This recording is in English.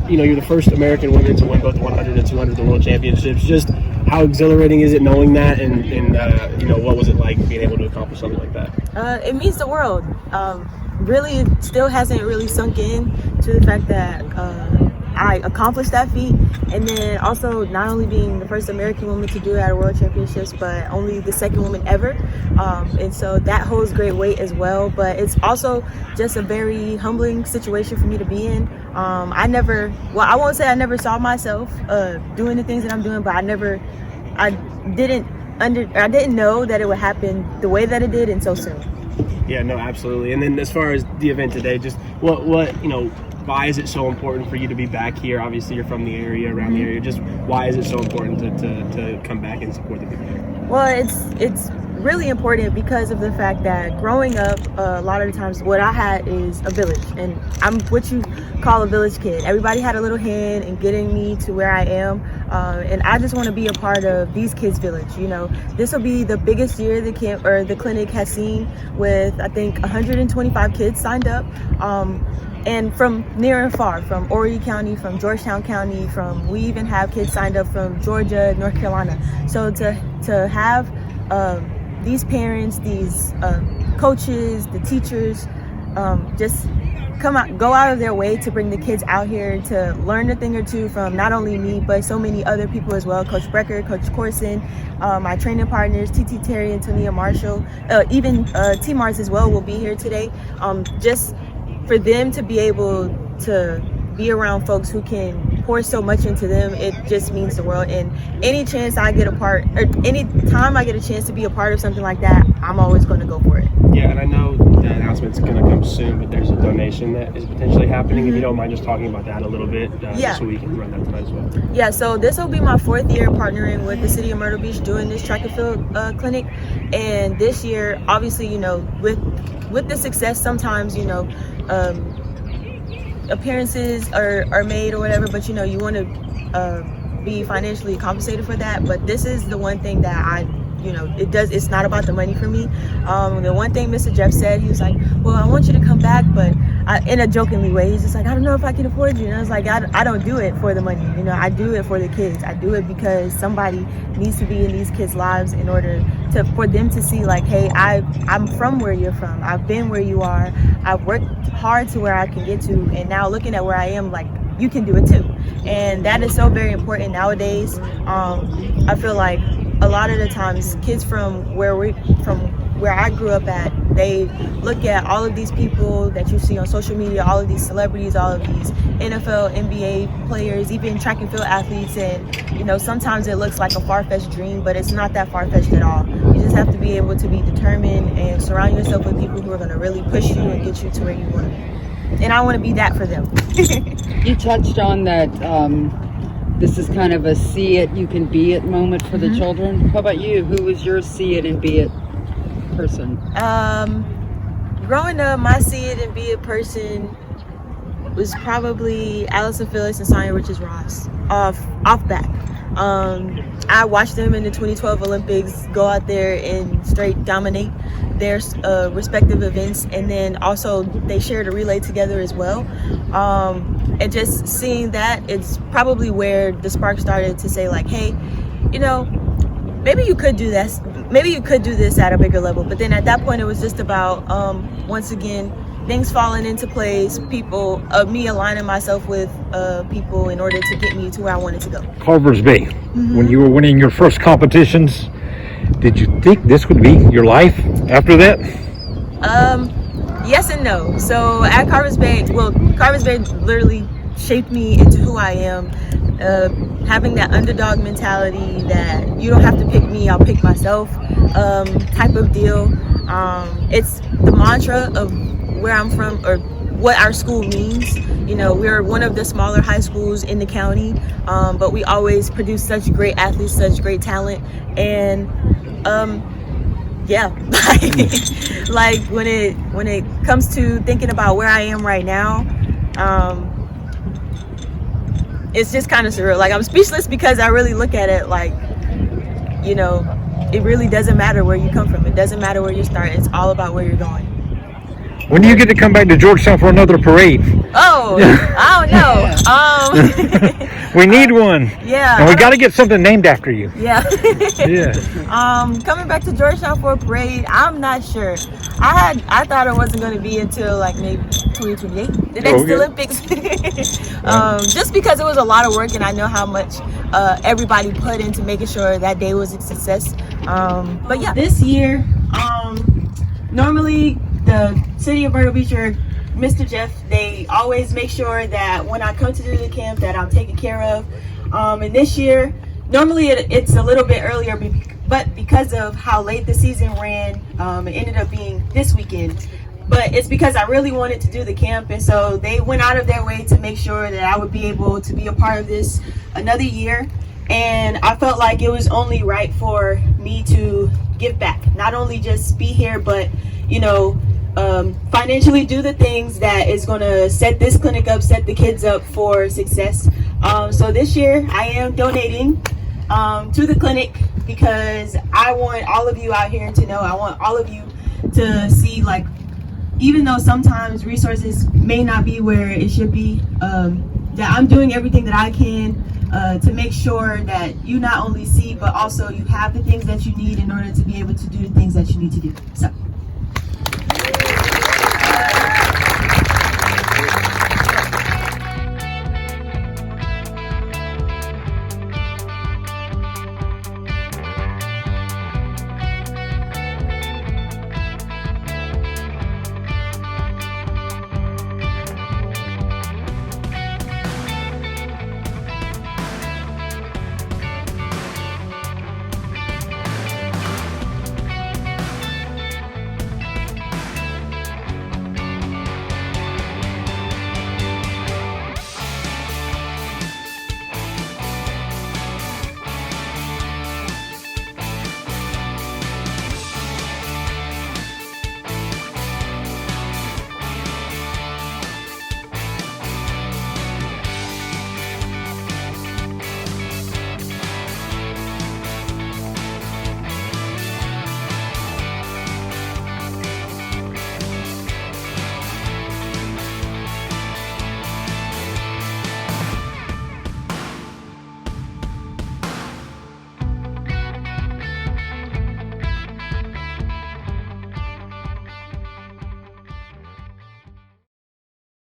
you're the first American woman to win both the 100 and 200 the World Championships. Just how exhilarating is it knowing that, and what was it like being able to accomplish something like that? It means the world. Really, it still hasn't really sunk in to the fact that I accomplished that feat, and then also not only being the first American woman to do it at a World Championships, but only the second woman ever, and so that holds great weight as well. But it's also just a very humbling situation for me to be in. I won't say I never saw myself doing the things that I'm doing, but I didn't know that it would happen the way that it did and so soon. Yeah, no, absolutely. And then as far as the event today, just what why is it so important for you to be back here? Obviously, you're from the area, around the area. Just why is it so important to come back and support the people here? Well, it's really important because of the fact that growing up, a lot of the times what I had is a village, and I'm what you call a village kid. Everybody had a little hand in getting me to where I am, and I just want to be a part of these kids' village. This will be the biggest year the clinic has seen, with I think 125 kids signed up. And from near and far, from Horry County, from Georgetown County, we even have kids signed up from Georgia, North Carolina. So to have these parents, these coaches, the teachers, just go out of their way to bring the kids out here to learn a thing or two from not only me, but so many other people as well. Coach Brecker, Coach Corson, my training partners, TT Terry and Tonia Marshall, even T Mars as well will be here today. Just for them to be able to be around folks who can pour so much into them, it just means the world. And any time I get a chance to be a part of something like that, I'm always going to go for it. Yeah, and I know the announcement's going to come soon, but there's a donation that is potentially happening. Mm-hmm. If you don't mind just talking about that a little bit, just so we can run that tonight as well. Yeah, so this will be my 4th year partnering with the city of Myrtle Beach doing this track and field clinic. And this year, obviously, with the success, sometimes, appearances are made or whatever, but you want to be financially compensated for that. But this is the one thing that it's not about the money for me. The one thing Mr. Jeff said, he was like, well, I want you to come back, but in a jokingly way, he's just like, I don't know if I can afford you. And I was like, I don't do it for the money. I do it for the kids. I do it because somebody needs to be in these kids' lives in order for them to see, like, hey, I'm from where you're from. I've been where you are. I've worked hard to where I can get to. And now looking at where I am, like, you can do it too. And that is so very important nowadays. I feel like a lot of the times kids from where I grew up at, they look at all of these people that you see on social media, all of these celebrities, all of these NFL, NBA players, even track and field athletes, and sometimes it looks like a far-fetched dream, but it's not that far-fetched at all. You just have to be able to be determined and surround yourself with people who are going to really push you and get you to where you want to be. And I want to be that for them. You touched on that this is kind of a see it, you can be it moment for the children. How about you? Who was your see it and be it person? Growing up, my see it and be it person was probably Allison Phillips and Sonia Richards-Ross off back. I watched them in the 2012 Olympics go out there and straight dominate their respective events, and then also they shared a relay together as well. And just seeing that, it's probably where the spark started to say, like, hey, maybe you could do this. Maybe you could do this at a bigger level. But then at that point, it was just about, once again, things falling into place, me aligning myself with people in order to get me to where I wanted to go. Carver's Bay, when you were winning your first competitions, did you think this would be your life after that? Yes and no. So at Carver's Bay literally shaped me into who I am. Having that underdog mentality that you don't have to pick me, I'll pick myself type of deal. It's the mantra of where I'm from, or what our school means. We're one of the smaller high schools in the county, but we always produce such great athletes, such great talent. And like when it comes to thinking about where I am right now, it's just kind of surreal. Like, I'm speechless because I really look at it like, it really doesn't matter where you come from. It doesn't matter where you start. It's all about where you're going. When do you get to come back to Georgetown for another parade? Oh, I don't know. We need one. Yeah. And we got to get something named after you. Yeah. Yeah. Coming back to Georgetown for a parade, I'm not sure. I thought it wasn't going to be until like maybe 2028, the next Okay. Olympics. Just because it was a lot of work, and I know how much everybody put into making sure that day was a success. But yeah, this year, normally the city of Myrtle Beach, or Mr. Jeff, they always make sure that when I come to do the camp that I'm taken care of. And this year, normally it's a little bit earlier, but because of how late the season ran, it ended up being this weekend. But it's because I really wanted to do the camp, and so they went out of their way to make sure that I would be able to be a part of this another year. And I felt like it was only right for me to give back, not only just be here, but financially do the things that is going to set this clinic up, set the kids up for success. So this year I am donating to the clinic because I want all of you out here to know, I want all of you to see, like, even though sometimes resources may not be where it should be, that I'm doing everything that I can to make sure that you not only see, but also you have the things that you need in order to be able to do the things that you need to do. So